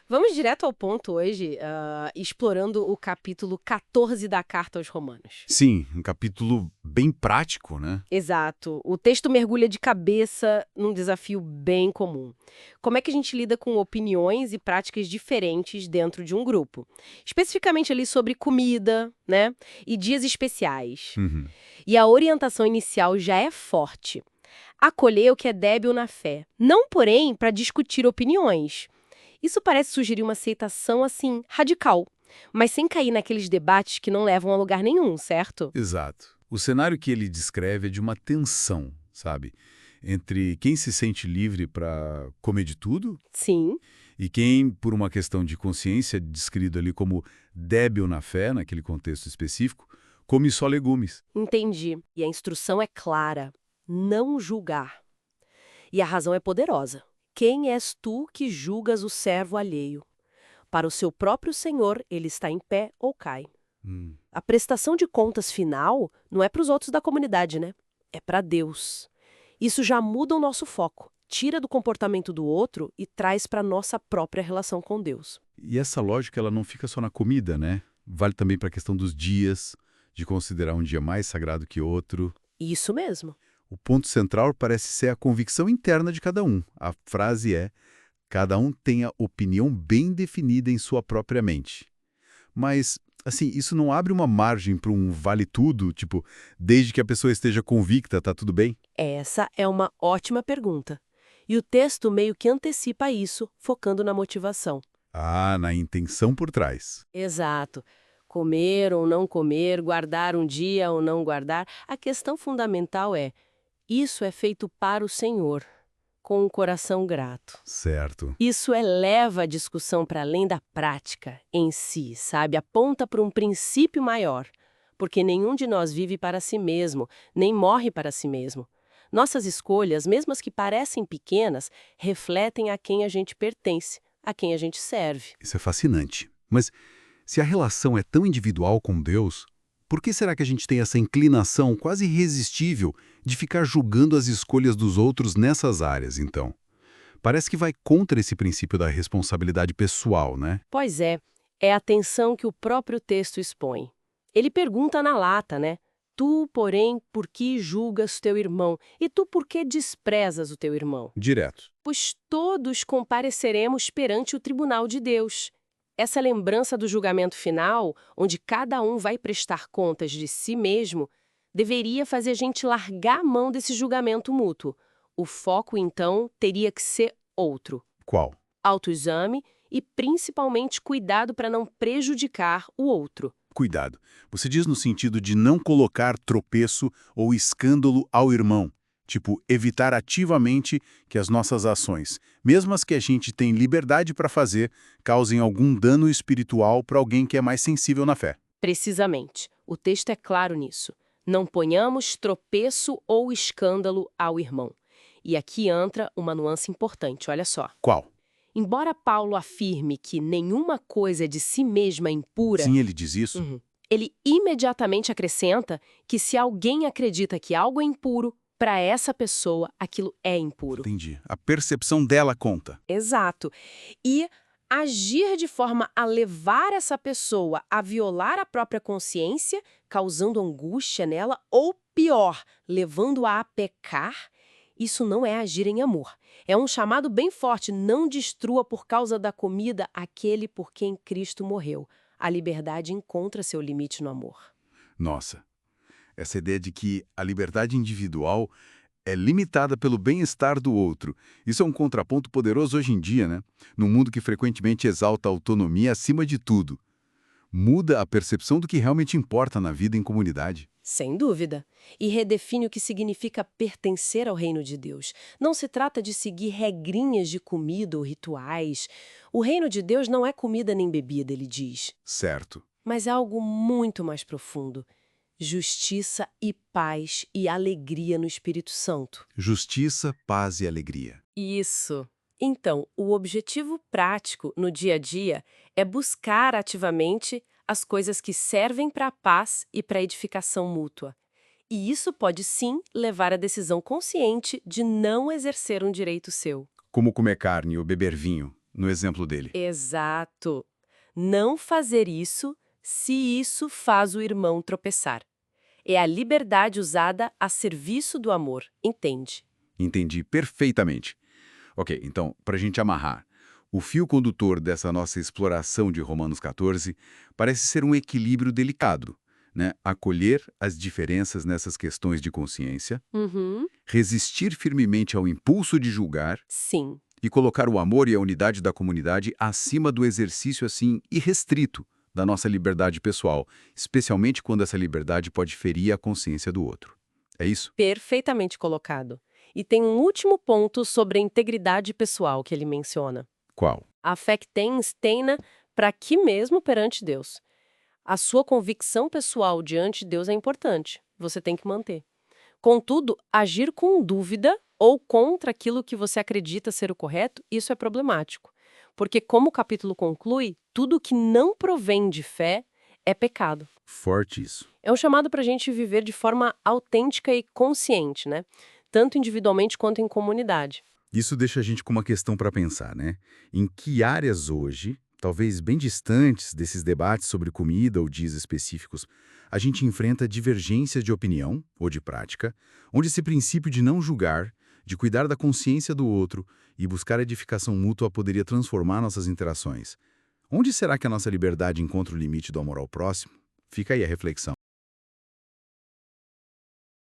Vamos direto ao ponto hoje, explorando o capítulo 14 da Carta aos Romanos. Sim, um capítulo bem prático, né? Exato. O texto mergulha de cabeça num desafio bem comum. Como é que a gente lida com opiniões e práticas diferentes dentro de um grupo? Especificamente ali sobre comida, né? E dias especiais. Uhum. E a orientação inicial já é forte. Acolher o que é débil na fé. Não, porém, para discutir opiniões. Isso parece sugerir uma aceitação, assim, radical, mas sem cair naqueles debates que não levam a lugar nenhum, certo? Exato. O cenário que ele descreve é de uma tensão, sabe? Entre quem se sente livre para comer de tudo Sim, e quem, por uma questão de consciência, descrito ali como débil na fé, naquele contexto específico, come só legumes. entendi. E a instrução é clara: não julgar. E a razão é poderosa. Quem és tu que julgas o servo alheio? Para o seu próprio Senhor, ele está em pé ou cai. Hum. A prestação de contas final não é para os outros da comunidade, né? É para Deus. Isso já muda o nosso foco, tira do comportamento do outro e traz para a nossa própria relação com Deus. E essa lógica ela não fica só na comida, né? Vale também para a questão dos dias, de considerar um dia mais sagrado que outro. Isso mesmo. O ponto central parece ser a convicção interna de cada um. A frase é: cada um tem a opinião bem definida em sua própria mente. Mas, assim, isso não abre uma margem para um vale-tudo, tipo, desde que a pessoa esteja convicta, tá tudo bem? Essa é uma ótima pergunta. E o texto meio que antecipa isso, focando na motivação. Ah, na intenção por trás. Exato. Comer ou não comer, guardar um dia ou não guardar, a questão fundamental é: isso é feito para o Senhor, com um coração grato. Certo. Isso eleva a discussão para além da prática em si, sabe? Aponta para um princípio maior, porque nenhum de nós vive para si mesmo, nem morre para si mesmo. Nossas escolhas, mesmo as que parecem pequenas, refletem a quem a gente pertence, a quem a gente serve. Isso é fascinante. Mas se a relação é tão individual com Deus, por que será que a gente tem essa inclinação quase irresistível de ficar julgando as escolhas dos outros nessas áreas, então? Parece que vai contra esse princípio da responsabilidade pessoal, né? Pois é a tensão que o próprio texto expõe. Ele pergunta na lata, né? Tu, porém, por que julgas teu irmão? E tu, por que desprezas o teu irmão? Direto. Pois todos compareceremos perante o tribunal de Deus. Essa lembrança do julgamento final, onde cada um vai prestar contas de si mesmo, deveria fazer a gente largar a mão desse julgamento mútuo. O foco, então, teria que ser outro: Qual? autoexame e, principalmente, cuidado para não prejudicar o outro. Cuidado. Você diz no sentido de não colocar tropeço ou escândalo ao irmão. Tipo, evitar ativamente que as nossas ações, mesmo as que a gente tem liberdade para fazer, causem algum dano espiritual para alguém que é mais sensível na fé. Precisamente. O texto é claro nisso. Não ponhamos tropeço ou escândalo ao irmão. E aqui entra uma nuance importante, olha só. Qual? Embora Paulo afirme que nenhuma coisa de si mesma é impura, Sim, ele diz isso? ele imediatamente acrescenta que se alguém acredita que algo é impuro, para essa pessoa aquilo é impuro. Entendi. A percepção dela conta. Exato. E agir de forma a levar essa pessoa a violar a própria consciência, causando angústia nela, ou pior, levando-a a pecar, isso não é agir em amor. É um chamado bem forte: não destrua por causa da comida aquele por quem Cristo morreu. A liberdade encontra seu limite no amor. Nossa, essa ideia de que a liberdade individual é limitada pelo bem-estar do outro. Isso é um contraponto poderoso hoje em dia, né? Num mundo que frequentemente exalta a autonomia acima de tudo. Muda a percepção do que realmente importa na vida em comunidade. Sem dúvida. E redefine o que significa pertencer ao reino de Deus. Não se trata de seguir regrinhas de comida ou rituais. O reino de Deus não é comida nem bebida, ele diz, Certo. mas é algo muito mais profundo: justiça e paz e alegria no Espírito Santo. Justiça, paz e alegria. Isso. Então, o objetivo prático no dia a dia é buscar ativamente as coisas que servem para a paz e para a edificação mútua. E isso pode sim levar à decisão consciente de não exercer um direito seu. Como comer carne ou beber vinho. no exemplo dele. Exato. Não fazer isso se isso faz o irmão tropeçar. É a liberdade usada a serviço do amor, entende? Entendi perfeitamente. Ok, então, para a gente amarrar, o fio condutor dessa nossa exploração de Romanos 14 parece ser um equilíbrio delicado, né? Acolher as diferenças nessas questões de consciência, Uhum. resistir firmemente ao impulso de julgar Sim. e colocar o amor e a unidade da comunidade acima do exercício, assim, irrestrito da nossa liberdade pessoal, especialmente quando essa liberdade pode ferir a consciência do outro. É isso? Perfeitamente colocado. E tem um último ponto sobre a integridade pessoal que ele menciona. Qual? A fé que tens, tenha para que mesmo perante Deus. A sua convicção pessoal diante de Deus é importante. Você tem que manter. Contudo, agir com dúvida ou contra aquilo que você acredita ser o correto, isso é problemático. Porque, como o capítulo conclui, tudo que não provém de fé é pecado. Forte isso. É um chamado para a gente viver de forma autêntica e consciente, né? Tanto individualmente quanto em comunidade. Isso deixa a gente com uma questão para pensar, né? Em que áreas hoje, talvez bem distantes desses debates sobre comida ou dias específicos, a gente enfrenta divergências de opinião ou de prática, onde esse princípio de não julgar, de cuidar da consciência do outro e buscar edificação mútua poderia transformar nossas interações. Onde será que a nossa liberdade encontra o limite do amor ao próximo? Fica aí a reflexão.